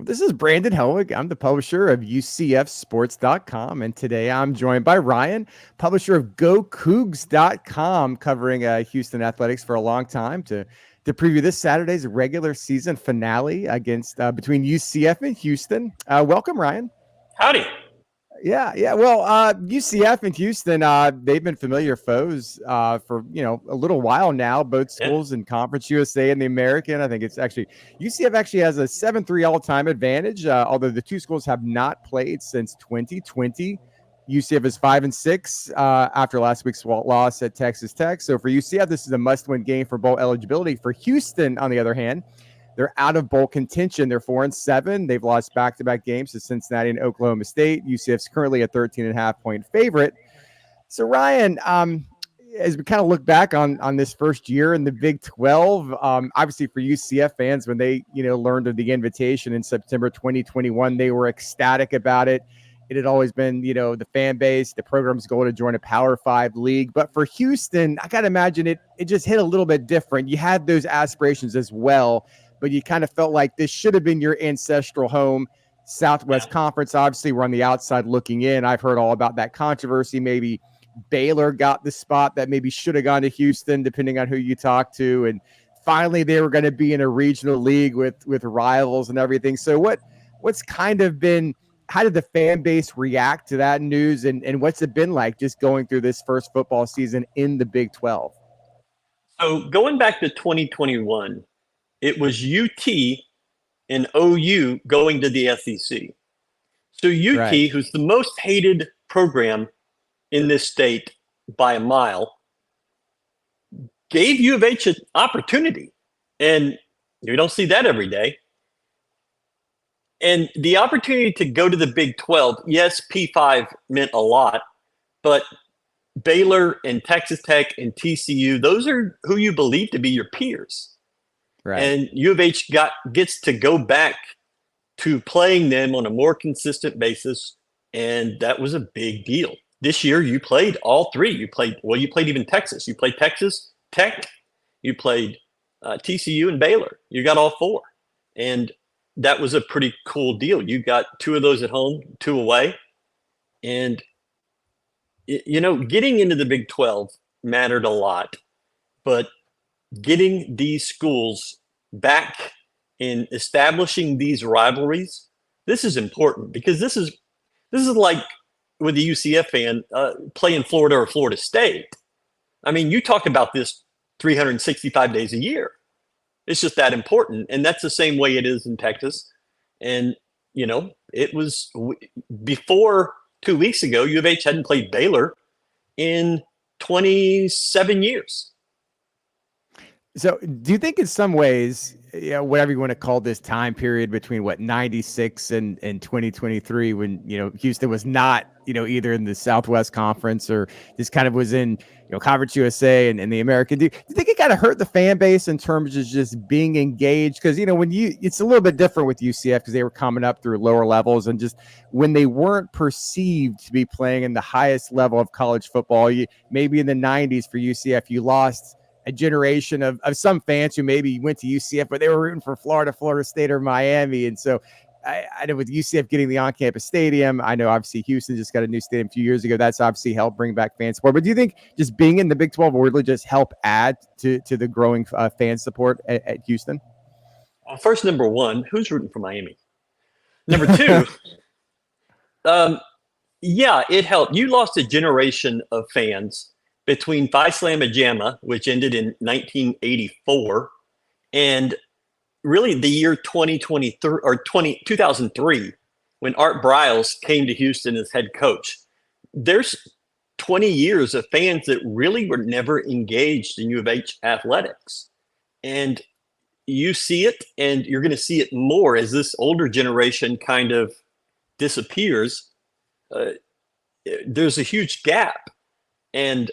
This is Brandon Helwig. I'm the publisher of UCFsports.com, and today I'm joined by Ryan, publisher of GoCougs.com, covering Houston athletics for a long time to preview this Saturday's regular season finale against between UCF and Houston. Welcome, Ryan. Howdy. Yeah. Well, UCF and Houston, they've been familiar foes for a little while now. Both schools in Conference USA and the American. I think it's actually UCF actually has a 7-3 all-time advantage. Although the two schools have not played since 2020. UCF is 5-6 after last week's loss at Texas Tech. So for UCF, this is a must-win game for bowl eligibility. For Houston, on the other hand, they're out of bowl contention. They're 4-7. They've lost back-to-back games to Cincinnati and Oklahoma State. UCF's currently a 13.5-point favorite. So, Ryan, as we kind of look back on this first year in the Big 12, obviously for UCF fans, when they learned of the invitation in September 2021, they were ecstatic about it. It had always been, the fan base, the program's goal to join a Power 5 league. But for Houston, I got to imagine it just hit a little bit different. You had those aspirations as well, but you kind of felt like this should have been your ancestral home. Southwest Conference, obviously, we're on the outside looking in. I've heard all about that controversy. Maybe Baylor got the spot that maybe should have gone to Houston, depending on who you talk to. And finally, they were going to be in a regional league with rivals and everything. So what's kind of been – how did the fan base react to that news? And what's it been like just going through this first football season in the Big 12? So going back to 2021, it was UT and OU going to the SEC. So UT, right, who's the most hated program in this state by a mile, gave U of H an opportunity. And you don't see that every day. And the opportunity to go to the Big 12, yes, P5 meant a lot, but Baylor and Texas Tech and TCU, those are who you believe to be your peers. Right. And U of H gets to go back to playing them on a more consistent basis, and that was a big deal. This year, you played all three. You played even Texas. You played Texas Tech. You played TCU and Baylor. You got all four. And that was a pretty cool deal. You got two of those at home, two away. And, getting into the Big 12 mattered a lot. But getting these schools back in establishing these rivalries, this is important, because this is like with the UCF fan playing Florida or Florida State. I mean, you talk about this 365 days a year. It's just that important. And that's the same way it is in Texas. And, it was before 2 weeks ago, U of H hadn't played Baylor in 27 years. So do you think in some ways, whatever you want to call this time period between 96 and 2023, when, Houston was not, either in the Southwest Conference or just kind of was in, Conference USA and the American, do you think it kind of hurt the fan base in terms of just being engaged? Because, it's a little bit different with UCF because they were coming up through lower levels, and just when they weren't perceived to be playing in the highest level of college football, maybe in the 90s for UCF, you lost a generation of some fans who maybe went to UCF, but they were rooting for Florida, Florida State, or Miami. And so I know with UCF getting the on-campus stadium, I know obviously Houston just got a new stadium a few years ago. That's obviously helped bring back fan support. But do you think just being in the Big 12 will really just help add to the growing fan support at Houston? Well, first, number one, who's rooting for Miami? Number two, yeah, it helped. You lost a generation of fans between Phi Slamma Jamma, which ended in 1984, and really the year 2023 or 2003, when Art Briles came to Houston as head coach. There's 20 years of fans that really were never engaged in U of H athletics. And you see it, and you're going to see it more as this older generation kind of disappears. There's a huge gap. And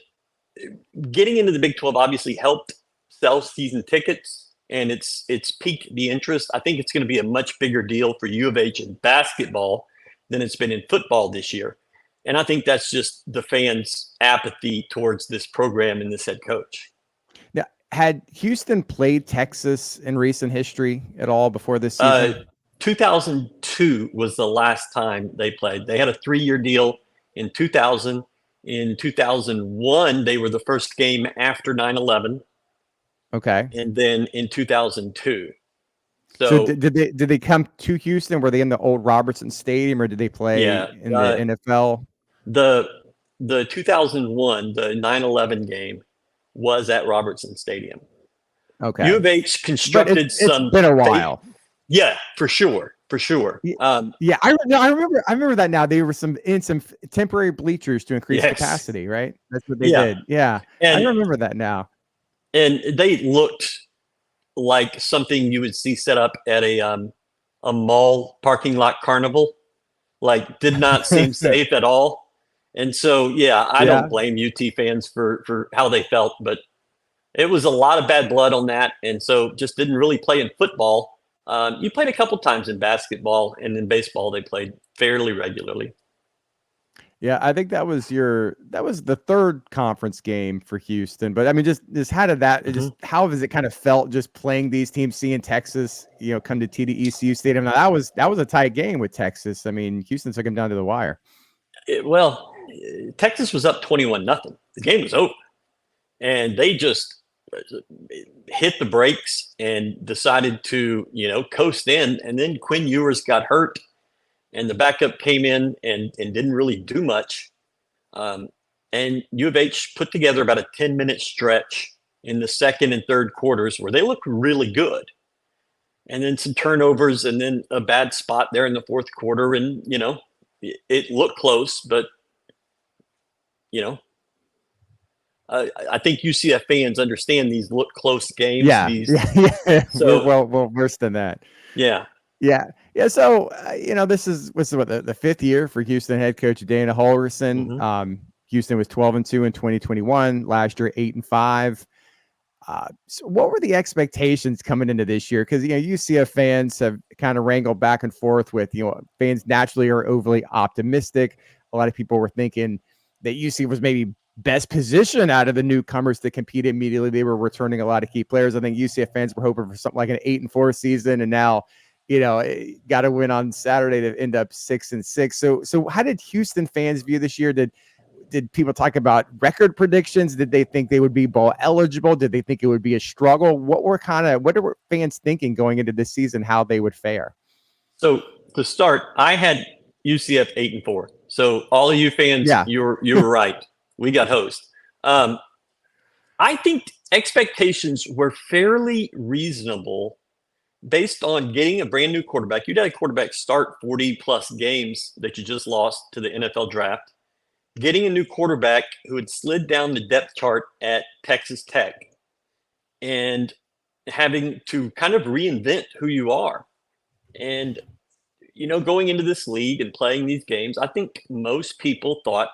getting into the Big 12 obviously helped sell season tickets, and it's piqued the interest. I think it's going to be a much bigger deal for U of H in basketball than it's been in football this year. And I think that's just the fans' apathy towards this program and this head coach. Now, had Houston played Texas in recent history at all before this season? 2002 was the last time they played. They had a 3-year deal in 2000. In 2001, they were the first game after 9/11, Okay. and then in 2002. So So did they come to Houston? Were they in the old Robertson Stadium, or did they play yeah, in the NFL? the the 2001, the 9/11 game was at Robertson Stadium. U Okay, of H but constructed it's some been a fake. while. Yeah, for sure, for sure. Yeah, yeah, no, I remember that now. They were in some temporary bleachers to increase Yes, capacity, right? That's what they yeah, did. Yeah, I and remember that now. they looked like something you would see set up at a mall parking lot carnival. Like, did not seem safe at all. And so, yeah, I don't Yeah, blame UT fans for how they felt, but it was a lot of bad blood on that, and so just didn't really play in football. You played a couple times in basketball, and in baseball they played fairly regularly. yeah. I think that was the third conference game for Houston. But I mean, just how did that? Mm-hmm. Just how has it kind of felt just playing these teams, seeing Texas, come to TDECU Stadium? Now that was a tight game with Texas. I mean, Houston took them down to the wire. Well, Texas was up 21-0. The game was over, and they just hit the brakes and decided to coast in. And then Quinn Ewers got hurt, and the backup came in and didn't really do much. Um, and U of H put together about a 10-minute stretch in the second and third quarters where they looked really good. And then some turnovers and then a bad spot there in the fourth quarter. And, it looked close, but, you know, I think UCF fans understand these look close games. Yeah, These, yeah. We're so well worse than that. yeah. Yeah. Yeah. So, this is what the fifth year for Houston head coach Dana Holgerson. Hmm. Houston was 12-2 in 2021. Last year, 8-5. So what were the expectations coming into this year? Because UCF fans have kind of wrangled back and forth with fans naturally are overly optimistic. A lot of people were thinking that UCF was maybe best position out of the newcomers to compete immediately. They were returning a lot of key players. I think UCF fans were hoping for something like an 8-4 season, and now got to win on Saturday to end up 6-6. So how did Houston fans view this year? Did people talk about record predictions? Did they think they would be bowl eligible? Did they think it would be a struggle? What were fans thinking going into this season, how they would fare? So to start, I had UCF 8-4. So all of you fans, Yeah. you were right. We got hosed. I think expectations were fairly reasonable based on getting a brand new quarterback. You'd had a quarterback start 40 plus games that you just lost to the NFL draft. Getting a new quarterback who had slid down the depth chart at Texas Tech and having to kind of reinvent who you are. And, going into this league and playing these games, I think most people thought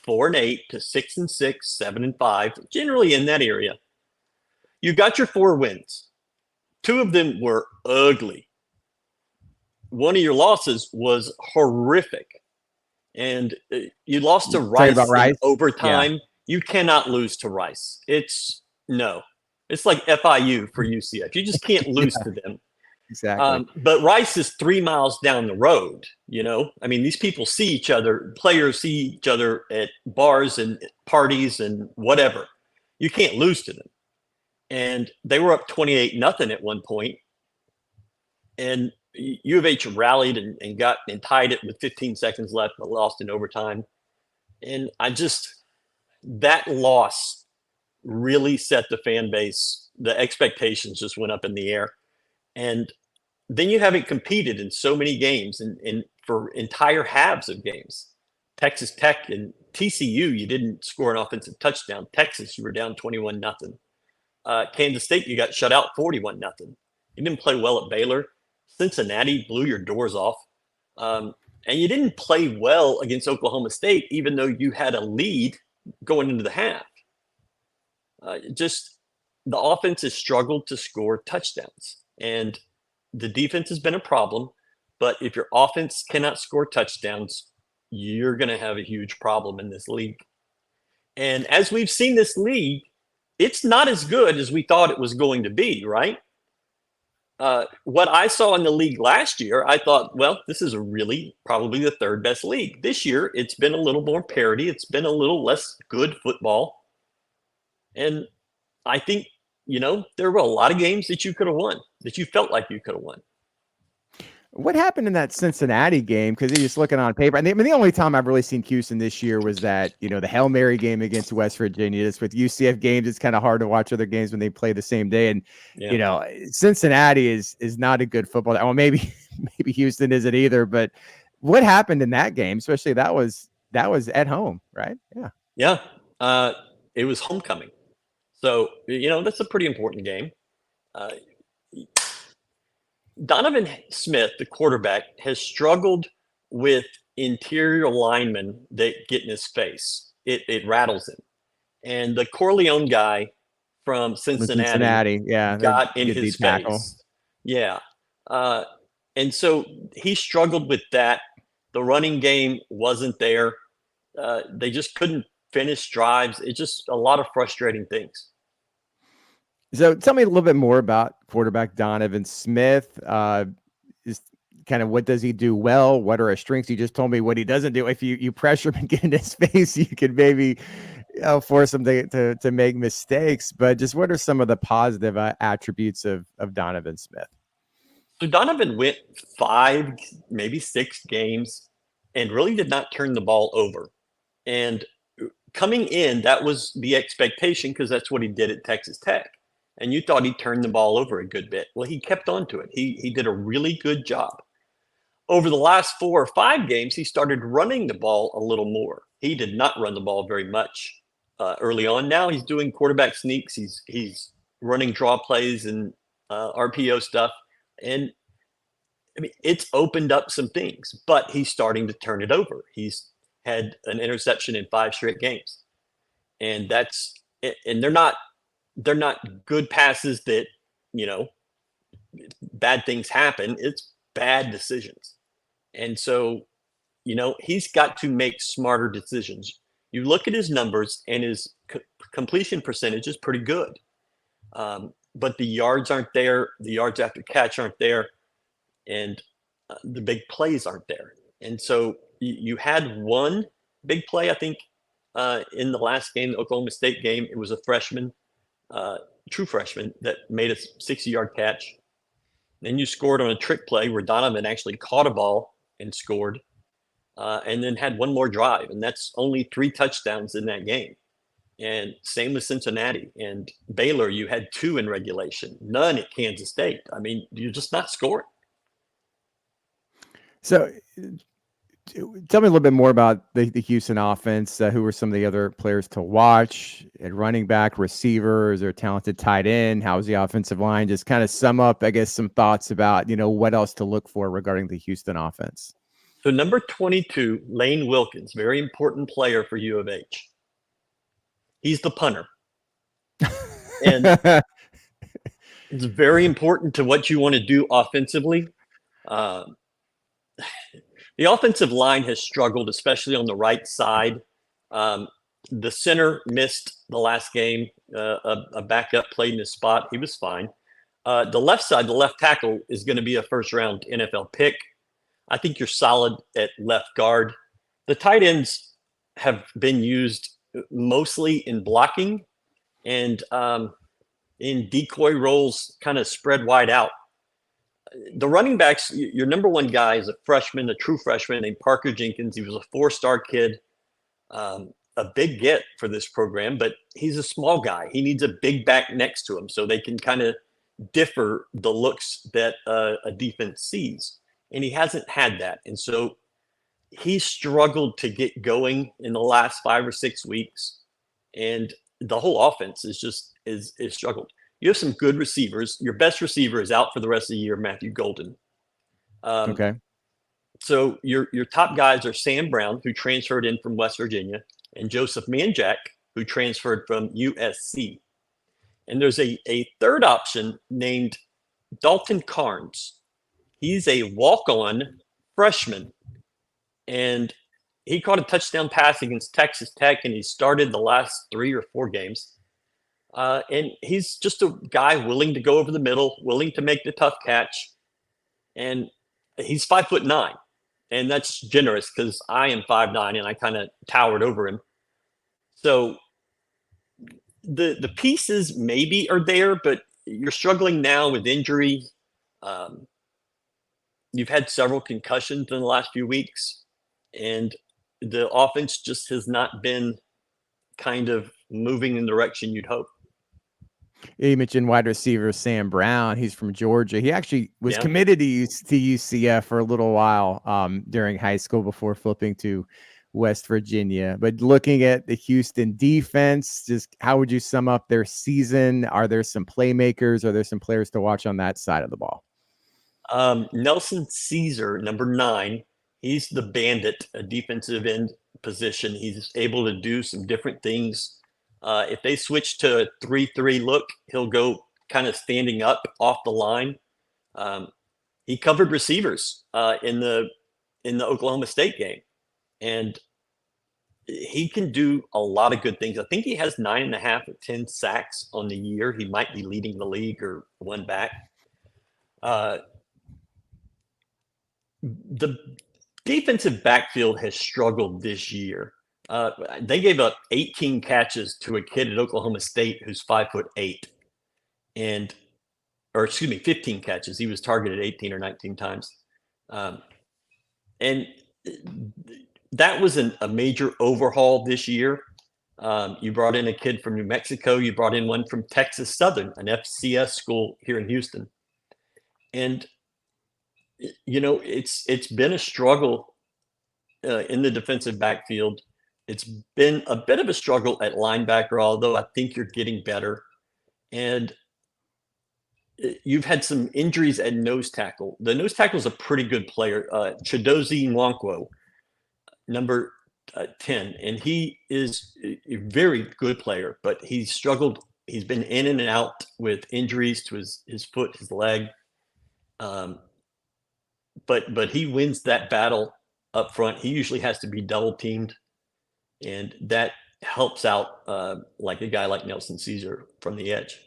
4-8 to 6-6, 7-5, generally in that area. You got your 4 wins. 2 of them were ugly. One of your losses was horrific. And you lost to Talking about Rice in Rice. Yeah. overtime. You cannot lose to Rice. It's like FIU for UCF. You just can't lose Yeah, to them. exactly. But Rice is 3 miles down the road. I mean, these people see each other. Players see each other at bars and parties and whatever. You can't lose to them. And they were up 28-0 at one point, and U of H rallied and got and tied it with 15 seconds left, but lost in overtime. And that loss really set the fan base. The expectations just went up in the air. And then you haven't competed in so many games and for entire halves of games. Texas Tech and TCU, you didn't score an offensive touchdown. Texas, you were down 21-0. Kansas State, you got shut out 41-0. You didn't play well at Baylor. Cincinnati blew your doors off. And you didn't play well against Oklahoma State, even though you had a lead going into the half. Just the offense has struggled to score touchdowns. And the defense has been a problem. But if your offense cannot score touchdowns, you're going to have a huge problem in this league. And as we've seen this league, it's not as good as we thought it was going to be, right? What I saw in the league last year, I thought, well, this is really probably the third best league. This year, it's been a little more parity. It's been a little less good football. And I think, there were a lot of games that you could have won, that you felt like you could have won. What happened in that Cincinnati game? Because you're just looking on paper. The only time I've really seen Houston this year was that, the Hail Mary game against West Virginia. Just with UCF games, it's kind of hard to watch other games when they play the same day. And, Yeah. Cincinnati is not a good football. Well, maybe Houston isn't either. But what happened in that game? Especially that was at home, right? Yeah. Yeah. It was homecoming. So, that's a pretty important game. Donovan Smith, the quarterback, has struggled with interior linemen that get in his face. It rattles him. And the Corleone guy from Cincinnati Yeah, got in good D his tackle. face. Yeah. Uh, and so he struggled with that. The running game wasn't there. They just couldn't finish drives. It's just a lot of frustrating things. So tell me a little bit more about quarterback Donovan Smith. Is kind of what does he do well? What are his strengths? You just told me what he doesn't do. If you pressure him and get in his face, you could maybe force him to make mistakes. But just what are some of the positive attributes of Donovan Smith? So Donovan went 5, maybe 6 games and really did not turn the ball over. And coming in, that was the expectation because that's what he did at Texas Tech. And you thought he turned the ball over a good bit. Well, he kept on to it. He did a really good job. Over the last 4 or 5 games, he started running the ball a little more. He did not run the ball very much early on. Now he's doing quarterback sneaks. He's running draw plays and RPO stuff. And it's opened up some things, but he's starting to turn it over. He's had an interception in 5 straight games. And they're not good passes that, bad things happen. It's bad decisions. And so, he's got to make smarter decisions. You look at his numbers and his completion percentage is pretty good. But the yards aren't there. The yards after catch aren't there. And the big plays aren't there. And so you had one big play, I think, in the last game, the Oklahoma State game. It was a freshman, true freshman, that made a 60-yard catch. Then you scored on a trick play where Donovan actually caught a ball and scored, and then had one more drive. And that's only 3 touchdowns in that game. And same with Cincinnati and Baylor. You had 2 in regulation, none at Kansas State. I mean, you're just not scoring. So tell me a little bit more about the Houston offense. Who were some of the other players to watch at running back, receiver? Is there a talented tight end? How's the offensive line? Just kind of sum up, I guess, some thoughts about, what else to look for regarding the Houston offense. So number 22, Lane Wilkins, very important player for U of H. He's the punter. And it's very important to what you want to do offensively. The offensive line has struggled, especially on the right side. The center missed the last game. A backup played in his spot. He was fine. The left side, the left tackle, is going to be a first-round NFL pick. I think you're solid at left guard. The tight ends have been used mostly in blocking and in decoy roles, kind of spread wide out. The running backs, your number one guy is a freshman, a true freshman named Parker Jenkins. He was a 4-star kid, a big get for this program, but he's a small guy. He needs a big back next to him so they can kind of differ the looks that a defense sees. And he hasn't had that. And so he struggled to get going in the last 5 or 6 weeks. And the whole offense is struggled. You have some good receivers. Your best receiver is out for the rest of the year, Matthew Golden. Okay. So your top guys are Sam Brown, who transferred in from West Virginia, and Joseph Manjack, who transferred from USC. And there's a third option named Dalton Carnes. He's a walk-on freshman, and he caught a touchdown pass against Texas Tech, and he started the last 3 or 4 games. And he's just a guy willing to go over the middle, willing to make the tough catch. And he's 5'9", and that's generous because I am 5'9", and I kind of towered over him. So the pieces maybe are there, but you're struggling now with injury. Um, you've had several concussions in the last few weeks, and the offense just has not been kind of moving in the direction you'd hope. You mentioned wide receiver Sam Brown. He's from Georgia. He actually was Yeah. committed to UCF for a little while during high school before flipping to West Virginia. But looking at the Houston defense, just how would you sum up their season? Are there some playmakers? Are there some players to watch on that side of the ball? Nelson Caesar, number 9, he's the bandit, a defensive end position. He's able to do some different things. If they switch to a 3-3 look, he'll go kind of standing up off the line. He covered receivers in the Oklahoma State game, and he can do a lot of good things. I think he has 9.5 or 10 sacks on the year. He might be leading the league or one back. The defensive backfield has struggled this year. They gave up 18 catches to a kid at Oklahoma State who's 5'8", or excuse me, 15 catches. He was targeted 18 or 19 times, and that was a major overhaul this year. You brought in a kid from New Mexico. You brought in one from Texas Southern, an FCS school here in Houston, and it's been a struggle in the defensive backfield. It's been a bit of a struggle at linebacker, although I think you're getting better. And you've had some injuries at nose tackle. The nose tackle is a pretty good player, Chidozie Nwankwo, number 10, and he is a very good player, but he's struggled. He's been in and out with injuries to his foot, his leg. But he wins that battle up front. He usually has to be double teamed, and that helps out like a guy like Nelson Caesar from the edge.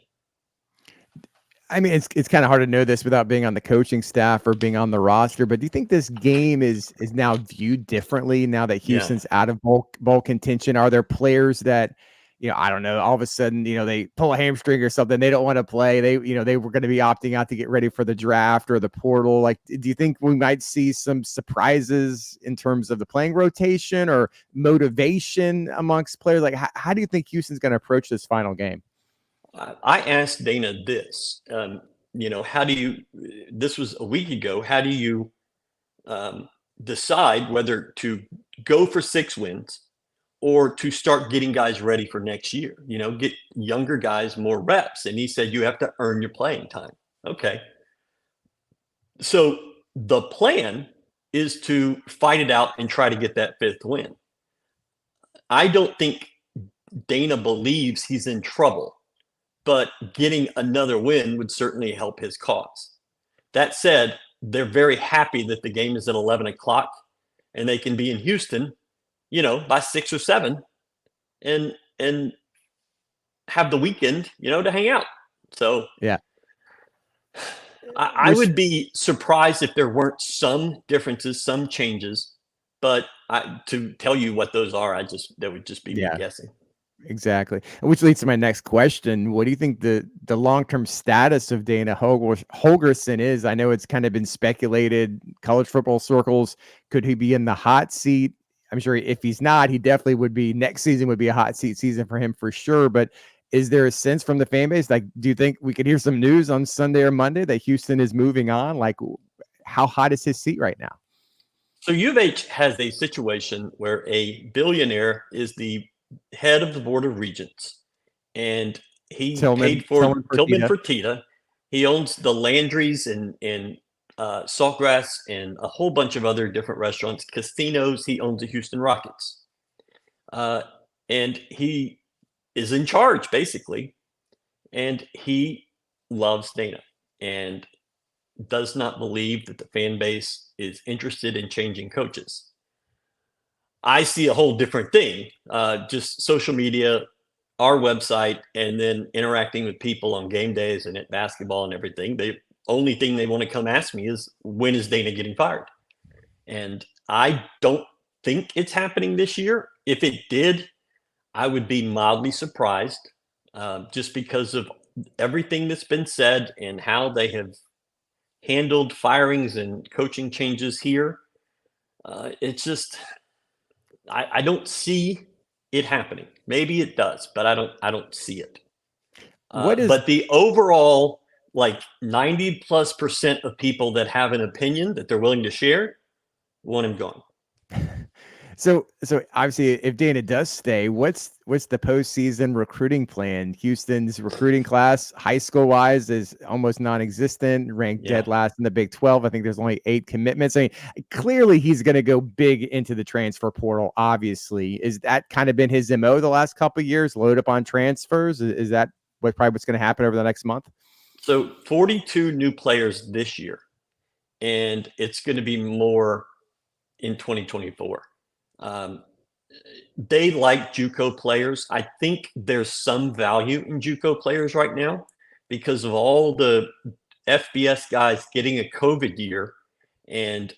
I mean, it's kind of hard to know this without being on the coaching staff or being on the roster, but do you think this game is now viewed differently now that Houston's out of bowl contention? Are there players that, I don't know, all of a sudden, they pull a hamstring or something, they don't want to play. They were going to be opting out to get ready for the draft or the portal. Like, do you think we might see some surprises in terms of the playing rotation or motivation amongst players? Like, how do you think Houston's going to approach this final game? I asked Dana this, how do you, this was a week ago, how do you decide whether to go for 6 wins or to start getting guys ready for next year, get younger guys more reps? And he said, you have to earn your playing time. Okay. So the plan is to fight it out and try to get that 5th win. I don't think Dana believes he's in trouble, but getting another win would certainly help his cause. That said, they're very happy that the game is at 11 o'clock and they can be in Houston, by 6 or 7 and have the weekend, to hang out. So yeah, I would be surprised if there weren't some differences, some changes, but to tell you what those are, that would just be me guessing. Exactly. Which leads to my next question. What do you think the long-term status of Dana Holgorsen is? I know it's kind of been speculated, college football circles. Could he be in the hot seat? I'm sure if he's not, he definitely would be. Next season would be a hot seat season for him for sure. But is there a sense from the fan base? Like, do you think we could hear some news on Sunday or Monday that Houston is moving on? Like, how hot is his seat right now? So U of H has a situation where a billionaire is the head of the board of regents, and he paid for Tillman Fertitta. He owns the Landry's and Saltgrass and a whole bunch of other different restaurants, casinos. He owns the Houston Rockets, and he is in charge basically, and he loves Dana and does not believe that the fan base is interested in changing coaches. I see a whole different thing. Just social media, our website and then interacting with people on game days and at basketball and everything, the only thing they want to come ask me is, when is Dana getting fired? And I don't think it's happening this year. If it did, I would be mildly surprised, just because of everything that's been said and how they have handled firings and coaching changes here. It's just, I don't see it happening. Maybe it does, but I don't see it. What is But the overall, like 90+% of people that have an opinion that they're willing to share want him gone. so obviously if Dana does stay, what's the postseason recruiting plan? Houston's recruiting class, high school wise, is almost non-existent, ranked Yeah. dead last in the Big 12. I think there's only 8 commitments. I mean, clearly he's going to go big into the transfer portal. Obviously, is that kind of been his MO the last couple of years? Load up on transfers. Is that what's going to happen over the next month? So 42 new players this year, and it's going to be more in 2024. They like JUCO players. I think there's some value in JUCO players right now because of all the FBS guys getting a COVID year, and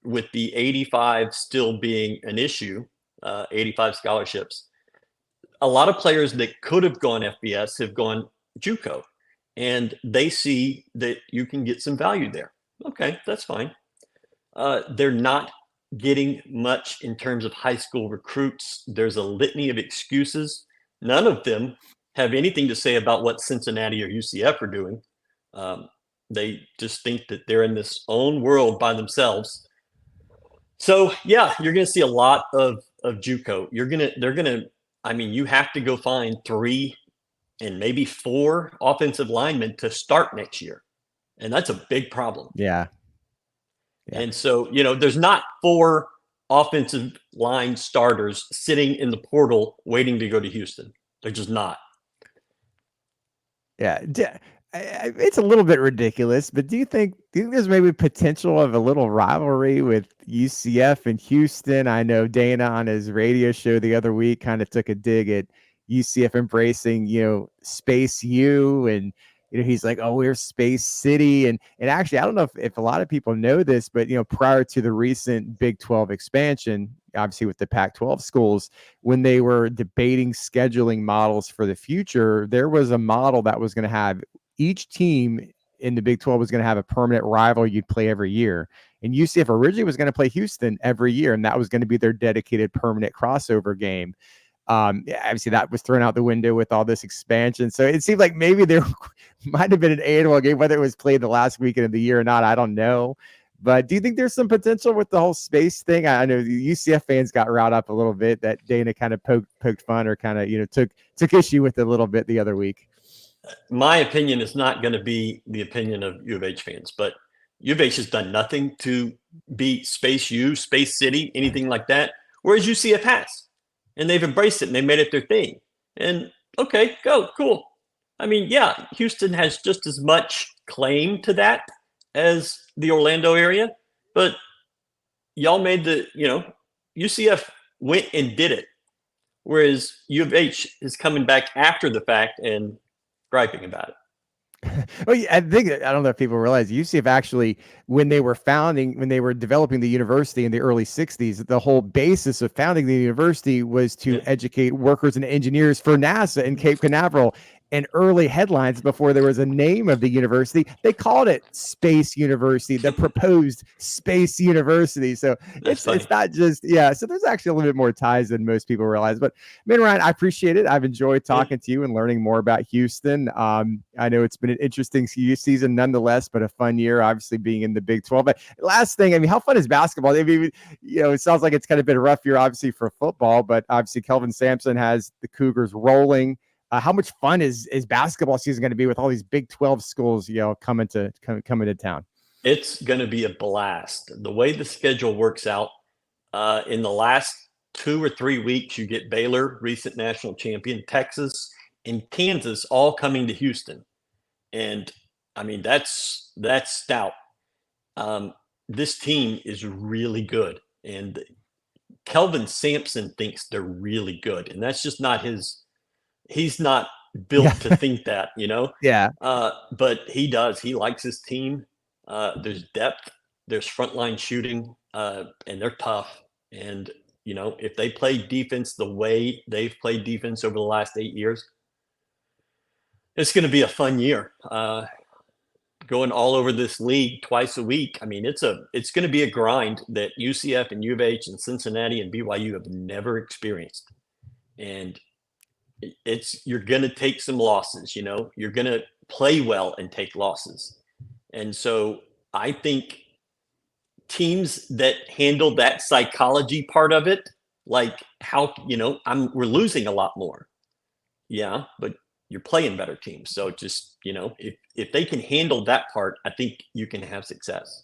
with the 85 still being an issue, 85 scholarships, a lot of players that could have gone FBS have gone JUCO, and they see that you can get some value there. Okay, that's fine. They're not getting much in terms of high school recruits. There's a litany of excuses. None of them have anything to say about what Cincinnati or UCF are doing. They just think that they're in this own world by themselves. So yeah, you're going to see a lot of JUCO. They're gonna. I mean, you have to go find 3 and maybe 4 offensive linemen to start next year, and that's a big problem. Yeah. And so, there's not 4 offensive line starters sitting in the portal waiting to go to Houston. They're just not. Yeah, it's a little bit ridiculous, but do you think there's maybe potential of a little rivalry with UCF and Houston? I know Dana on his radio show the other week kind of took a dig at UCF embracing, Space U, and he's like, oh, we're Space City, and actually, I don't know if a lot of people know this, but prior to the recent Big 12 expansion, obviously with the Pac-12 schools, when they were debating scheduling models for the future, there was a model that was going to have each team in the Big 12 was going to have a permanent rival you'd play every year. And UCF originally was going to play Houston every year, and that was going to be their dedicated permanent crossover game. Obviously that was thrown out the window with all this expansion. So it seemed like maybe there might have been an annual game, whether it was played the last weekend of the year or not, I don't know. But do you think there's some potential with the whole space thing? I know the UCF fans got riled up a little bit that Dana kind of poked fun, or kind of took issue with it a little bit the other week. My opinion is not going to be the opinion of U of H fans, but U of H has done nothing to be Space U, Space City, anything like that, whereas UCF has. And they've embraced it and they made it their thing. And okay, go, cool. I mean, yeah, Houston has just as much claim to that as the Orlando area, but y'all made UCF went and did it, whereas U of H is coming back after the fact and griping about it. Well, yeah, I don't know if people realize UCF actually, when they were developing the university in the early 60s, the whole basis of founding the university was to educate workers and engineers for NASA in Cape Canaveral. And early headlines, before there was a name of the university, they called it Space University, the proposed Space University. So it's not just, so there's actually a little bit more ties than most people realize. But man, Ryan, I appreciate it. I've enjoyed talking to you and learning more about Houston. I know it's been an interesting season nonetheless, but a fun year, obviously, being in the Big 12. But last thing, I mean, how fun is basketball? I mean, it sounds like it's kind of been a rough year, obviously, for football, but obviously Kelvin Sampson has the Cougars rolling. How much fun is basketball season going to be with all these Big 12 schools, coming to town? It's going to be a blast. The way the schedule works out, in the last 2 or 3 weeks, you get Baylor, recent national champion, Texas, and Kansas all coming to Houston. And I mean, that's stout. This team is really good. And Kelvin Sampson thinks they're really good. And that's just not his he's not Yeah. built to think that, Yeah. but he does. He likes his team. There's depth, there's frontline shooting, and they're tough. And if they play defense the way they've played defense over the last 8 years, it's going to be a fun year. Going all over this league twice a week. I mean, it's going to be a grind that UCF and U of H and Cincinnati and BYU have never experienced. And you're going to take some losses, you're going to play well and take losses. And so I think teams that handle that psychology part of it, like how, we're losing a lot more. Yeah, but you're playing better teams. So just, if they can handle that part, I think you can have success.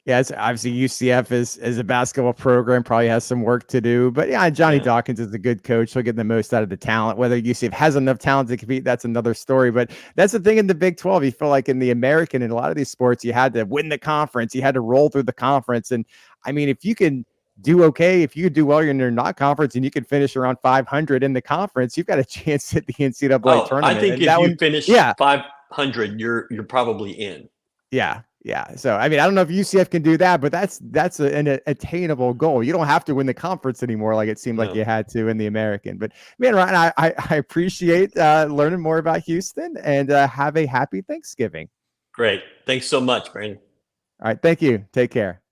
Yeah, it's obviously UCF is a basketball program, probably has some work to do. But yeah, Johnny Dawkins is a good coach. He'll get the most out of the talent. Whether UCF has enough talent to compete, that's another story. But that's the thing in the Big 12. You feel like in the American and a lot of these sports, you had to win the conference. You had to roll through the conference. And I mean, if you can do okay, if you do well in your not conference and you can finish around 500 in the conference, you've got a chance at the NCAA tournament. I think and if that you one, finish 500, you're probably in. Yeah. Yeah. So, I mean, I don't know if UCF can do that, but that's an attainable goal. You don't have to win the conference anymore like it seemed like you had to in the American. But, man, Ryan, I appreciate learning more about Houston, and have a happy Thanksgiving. Great. Thanks so much, Brandon. All right. Thank you. Take care.